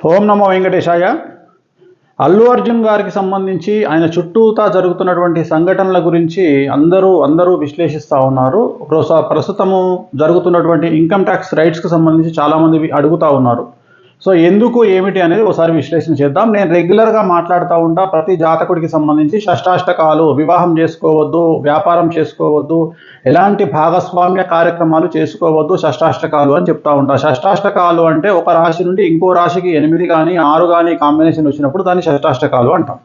ఓం నమో వెంకటేశాయ. అల్లు అర్జున్ గారికి సంబంధించి ఆయన చుట్టూతా జరుగుతున్నటువంటి సంఘటనల గురించి అందరూ విశ్లేషిస్తూ ఉన్నారు. ప్రస్తుతము జరుగుతున్నటువంటి ఇన్కమ్ ట్యాక్స్ రైట్స్కి సంబంధించి చాలామంది అడుగుతూ ఉన్నారు. సో ఎందుకు ఏమిటి అనేది ఒకసారి విశ్లేషణ చేద్దాం. నేను రెగ్యులర్గా మాట్లాడుతూ ఉంటా, ప్రతి జాతకుడికి సంబంధించి షష్టాష్టకాలు, వివాహం చేసుకోవద్దు, వ్యాపారం చేసుకోవద్దు, ఎలాంటి భాగస్వామ్య కార్యక్రమాలు చేసుకోవద్దు, షష్టాష్టకాలు అని చెప్తా ఉంటా. షష్టాష్టకాలు అంటే ఒక రాశి నుండి ఇంకో రాశికి 8 కానీ 6 కానీ కాంబినేషన్ వచ్చినప్పుడు దాన్ని షష్టాష్టకాలు అంటాం.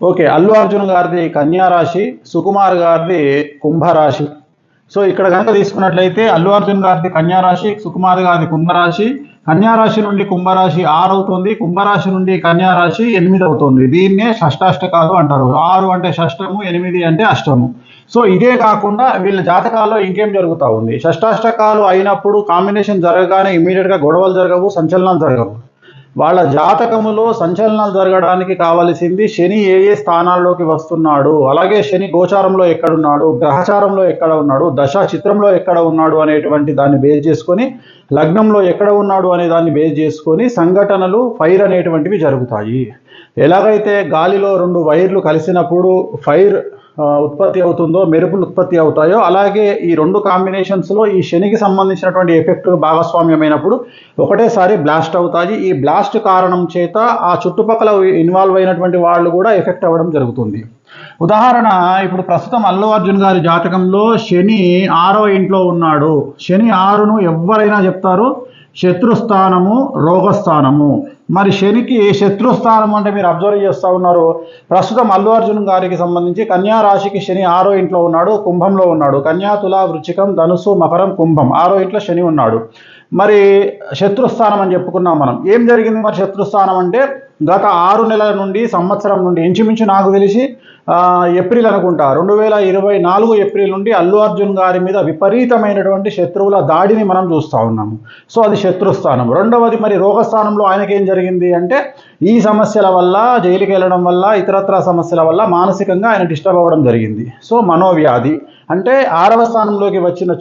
ఓకే, అల్లు అర్జున్ గారిది కన్యా రాశి, సుకుమార్ గారిది కుంభరాశి. సో ఇక్కడ కనుక తీసుకున్నట్లయితే అల్లు అర్జున్ గారిది కన్యా రాశి, సుకుమార్ గారిది కుంభరాశి. కన్యా రాశి నుండి కుంభరాశి 6 అవుతుంది, కుంభరాశి నుండి కన్యా రాశి 8 అవుతుంది. దీన్నే షష్టాష్టకాలు అంటారు. 6 అంటే షష్టము, 8 అంటే అష్టము. సో ఇదే కాకుండా వీళ్ళ జాతకాల్లో ఇంకేం జరుగుతూ ఉంది. షష్టాష్టకాలు అయినప్పుడు కాంబినేషన్ జరగగానే ఇమీడియట్గా గొడవలు జరగవు, సంచలనాలు జరగవు. వాళ్ళ జాతకములో సంచలనాలు జరగడానికి కావలసింది శని ఏ స్థానాల్లోకి వస్తున్నాడు, అలాగే శని గోచారంలో ఎక్కడున్నాడు, గ్రహచారంలో ఎక్కడ ఉన్నాడు, దశా చిత్రంలో ఎక్కడ ఉన్నాడు అనేటువంటి దాన్ని బేస్ చేసుకొని, లగ్నంలో ఎక్కడ ఉన్నాడు అనే దాన్ని బేస్ చేసుకొని సంఘటనలు ఫైర్ అనేటువంటివి జరుగుతాయి. ఎలాగైతే గాలిలో 2 వైర్లు కలిసినప్పుడు ఫైర్ ఉత్పత్తి అవుతుందో, మెరుపులు ఉత్పత్తి అవుతాయో, అలాగే ఈ 2 కాంబినేషన్స్లో ఈ శనికి సంబంధించినటువంటి ఎఫెక్ట్ భాగస్వామ్యమైనప్పుడు ఒకటేసారి బ్లాస్ట్ అవుతాయి. ఈ బ్లాస్ట్ కారణం చేత ఆ చుట్టుపక్కల ఇన్వాల్వ్ అయినటువంటి వాళ్ళు కూడా ఎఫెక్ట్ అవ్వడం జరుగుతుంది. ఉదాహరణ, ఇప్పుడు ప్రస్తుతం అల్లు అర్జున్ గారి జాతకంలో శని 6వ ఇంట్లో ఉన్నాడు. శని 6ను ఎవరైనా చెప్తారు శత్రుస్థానము, రోగస్థానము. మరి శనికి శత్రుస్థానం అంటే మీరు అబ్జర్వ్ చేస్తూ ఉన్నారు. ప్రస్తుతం అల్లు అర్జున్ గారికి సంబంధించి కన్యా రాశికి శని 6వ ఇంట్లో ఉన్నాడు, కుంభంలో ఉన్నాడు. కన్యా, తుల, వృచ్చికం, ధనుసు, మకరం, కుంభం 6వ ఇంట్లో శని ఉన్నాడు. మరి శత్రుస్థానం అని చెప్పుకున్నాం మనం. ఏం జరిగింది మరి శత్రుస్థానం అంటే, గత 6 నెలల నుండి, సంవత్సరం నుండి, ఇంచుమించు నాకు తెలిసి ఏప్రిల్ అనుకుంటా, 2024 ఏప్రిల్ నుండి అల్లు అర్జున్ గారి మీద విపరీతమైనటువంటి శత్రువుల దాడిని మనం చూస్తూ ఉన్నాము. సో అది శత్రుస్థానం. రెండవది, మరి రోగస్థానంలో ఆయనకి ఏం జరిగింది అంటే, ఈ సమస్యల వల్ల, జైలుకి వెళ్ళడం వల్ల, ఇతరత్ర సమస్యల వల్ల మానసికంగా ఆయన డిస్టర్బ్ అవ్వడం జరిగింది. సో మనోవ్యాధి అంటే 6వ స్థానంలోకి వచ్చిన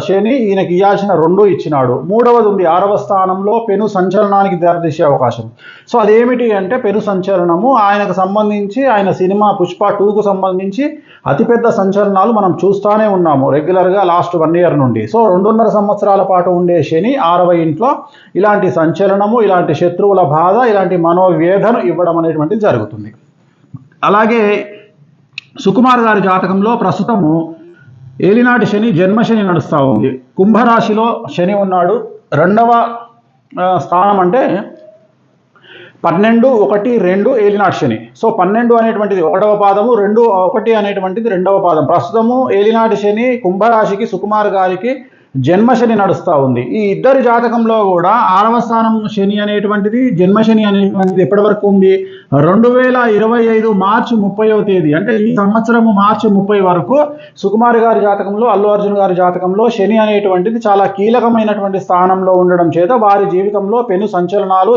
శని ఈయనకి ఇవ్వాల్సిన 2 ఇచ్చినాడు. మూడవది ఉంది 6వ స్థానంలో పెను సంచలనానికి దారితీసే అవకాశం. సో అదేమిటి అంటే పెను సంచలనము. ఆయనకు సంబంధించి, ఆయన సినిమా పుష్ప 2కు సంబంధించి అతిపెద్ద సంచలనాలు మనం చూస్తూనే ఉన్నాము రెగ్యులర్గా లాస్ట్ 1 ఇయర్ నుండి. సో 2.5 సంవత్సరాల పాటు ఉండే శని 6వ ఇంట్లో ఇలాంటి సంచలనము, ఇలాంటి శత్రువుల బాధ, ఇలాంటి మనోవేదన ఇవ్వడం అనేటువంటిది జరుగుతుంది. అలాగే సుకుమార్ గారి జాతకంలో ప్రస్తుతము ఏలినాటి శని, జన్మశని నడుస్తూ ఉంది. కుంభరాశిలో శని ఉన్నాడు. 2వ స్థానం అంటే 12, 1, 2 ఏలినాటి శని. సో 12 అనేటువంటిది 1వ పాదము, 2, 1 అనేటువంటిది 2వ పాదం. ప్రస్తుతము ఏలినాటి శని కుంభరాశికి, సుకుమార్ గారికి జన్మశని నడుస్తూ ఉంది. ఈ ఇద్దరి జాతకంలో కూడా 6వ స్థానం శని అనేటువంటిది, జన్మశని అనేటువంటిది ఎప్పటి వరకు ఉంది, 2025 మార్చి 30వ తేదీ అంటే ఈ సంవత్సరము మార్చి 30 వరకు సుకుమార్ గారి జాతకంలో, అల్లు అర్జున్ గారి జాతకంలో శని అనేటువంటిది చాలా కీలకమైనటువంటి స్థానంలో ఉండడం చేత వారి జీవితంలో పెను సంచలనాలు,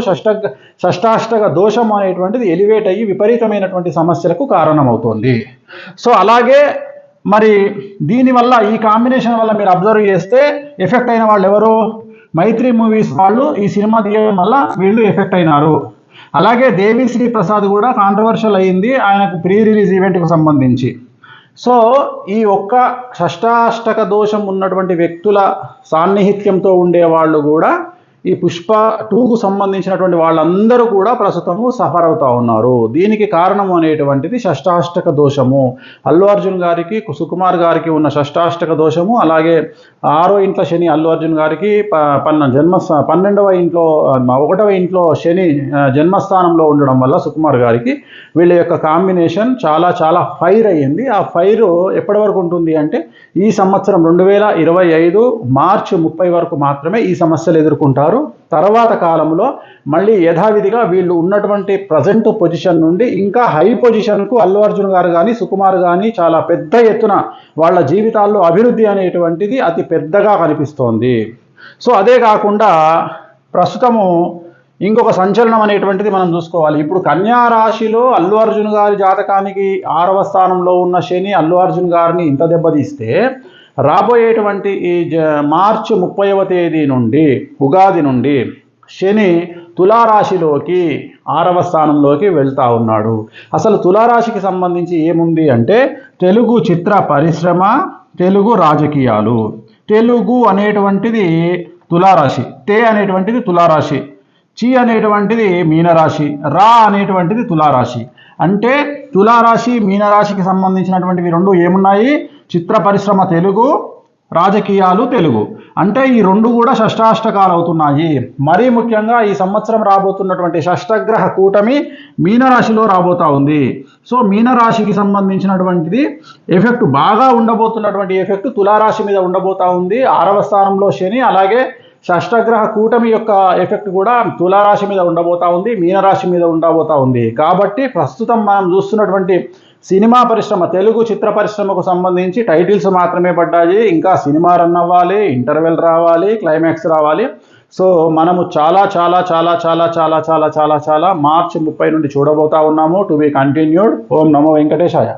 షష్టాష్టక దోషం అనేటువంటిది ఎలివేట్ అయ్యి విపరీతమైనటువంటి సమస్యలకు కారణమవుతుంది. సో అలాగే మరి దీనివల్ల, ఈ కాంబినేషన్ వల్ల మీరు అబ్జర్వ్ చేస్తే ఎఫెక్ట్ అయిన వాళ్ళు ఎవరు, మైత్రి మూవీస్ వాళ్ళు ఈ సినిమా తీయడం వల్ల వీళ్ళు ఎఫెక్ట్ అయినారు. అలాగే దేవిశ్రీ ప్రసాద్ కూడా కాంట్రవర్షియల్ అయింది ఆయనకు ప్రీ రిలీజ్ ఈవెంట్కి సంబంధించి. సో ఈ ఒక్క షష్టాష్టక దోషం ఉన్నటువంటి వ్యక్తుల సాన్నిహిత్యంతో ఉండేవాళ్ళు కూడా ఈ పుష్ప 2కు సంబంధించినటువంటి వాళ్ళందరూ కూడా ప్రస్తుతము సఫర్ అవుతూ ఉన్నారు. దీనికి కారణము అనేటువంటిది షష్టాష్టక దోషము. అల్లు అర్జున్ గారికి, సుకుమార్ గారికి ఉన్న షష్టాష్టక దోషము, అలాగే 6వ ఇంట్లో శని అల్లు అర్జున్ గారికి, 12వ ఇంట్లో 1వ ఇంట్లో శని జన్మస్థానంలో ఉండడం వల్ల సుకుమార్ గారికి వీళ్ళ యొక్క కాంబినేషన్ చాలా ఫైర్ అయ్యింది. ఆ ఫైర్ ఎప్పటి వరకు ఉంటుంది అంటే ఈ సంవత్సరం 2025 మార్చి 30 వరకు మాత్రమే ఈ సమస్యలు ఎదుర్కొంటారు. తర్వాత కాలంలో మళ్ళీ యథావిధిగా వీళ్ళు ఉన్నటువంటి ప్రజెంట్ పొజిషన్ నుండి ఇంకా హై పొజిషన్కు అల్లు అర్జున్ గారు కానీ, సుకుమార్ కానీ చాలా పెద్ద ఎత్తున వాళ్ళ జీవితాల్లో అభివృద్ధి అనేటువంటిది అతి పెద్దగా కనిపిస్తోంది. సో అదే కాకుండా ప్రస్తుతము ఇంకొక సంచలనం అనేటువంటిది మనం చూసుకోవాలి. ఇప్పుడు కన్యా రాశిలో అల్లు అర్జున్ గారి జాతకానికి 6వ స్థానంలో ఉన్న శని అల్లు అర్జున్ గారిని ఇంత దెబ్బతీస్తే, రాబోయేటువంటి ఈ మార్చి 30వ తేదీ నుండి, ఉగాది నుండి శని తులారాశిలోకి 6వ స్థానంలోకి వెళ్తా ఉన్నాడు. అసలు తులారాశికి సంబంధించి ఏముంది అంటే తెలుగు చిత్ర పరిశ్రమ, తెలుగు రాజకీయాలు. తెలుగు అనేటువంటిది తులారాశి, తే అనేటువంటిది తులారాశి, చి అనేటువంటిది మీనరాశి, రా అనేటువంటిది తులారాశి. అంటే తులారాశి మీనరాశికి సంబంధించినటువంటివి రెండు ఏమున్నాయి? చిత్ర పరిశ్రమ తెలుగు, రాజకీయాలు తెలుగు. అంటే ఈ రెండు కూడా షష్టాష్టకాలు అవుతున్నాయి. మరీ ముఖ్యంగా ఈ సంవత్సరం రాబోతున్నటువంటి షష్టగ్రహ కూటమి మీనరాశిలో రాబోతా ఉంది. సో మీనరాశికి సంబంధించినటువంటిది ఎఫెక్ట్ బాగా ఉండబోతున్నటువంటి ఎఫెక్ట్ తులారాశి మీద ఉండబోతా ఉంది. 6వ స్థానంలో శని, అలాగే షష్టగ్రహ కూటమి యొక్క ఎఫెక్ట్ కూడా తులారాశి మీద ఉండబోతా ఉంది, మీనరాశి మీద ఉండబోతా ఉంది. కాబట్టి ప్రస్తుతం మనం చూస్తున్నటువంటి సినిమా పరిశ్రమ, తెలుగు చిత్ర పరిశ్రమకు సంబంధించి టైటిల్స్ మాత్రమే పడ్డాయి. ఇంకా సినిమా రన్ అవ్వాలి, ఇంటర్వెల్ రావాలి, క్లైమాక్స్ రావాలి. సో మనము చాలా చాలా చాలా చాలా చాలా చాలా చాలా చాలా మార్చి 30 నుండి చూడబోతా ఉన్నాము. To be continued. Om Namo Venkatesaya.